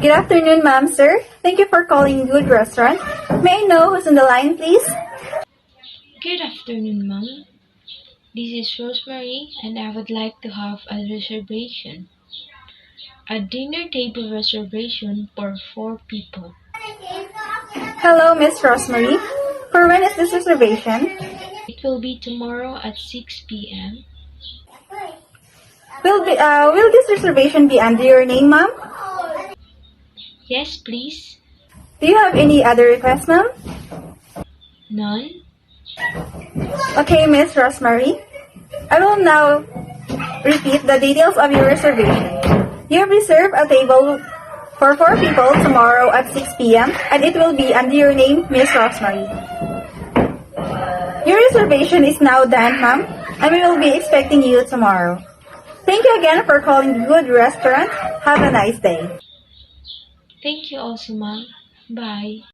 Good afternoon, ma'am, sir. Thank you for calling Good Restaurant. May I know who's on the line, please? Good afternoon, ma'am. This is Rosemary, and I would like to have a reservation. A dinner table reservation for 4 people. Hello, Miss Rosemary. For when is this reservation? It will be tomorrow at 6 p.m. Will this reservation be under your name, ma'am? Yes, please. Do you have any other requests, ma'am? None? Okay, Miss Rosemary. I will now repeat the details of your reservation. You have reserved a table for 4 people tomorrow at 6 p.m. and it will be under your name, Miss Rosemary. Your reservation is now done, ma'am, and we will be expecting you tomorrow. Thank you again for calling Good Restaurant. Have a nice day. Thank you also, ma'am. Bye.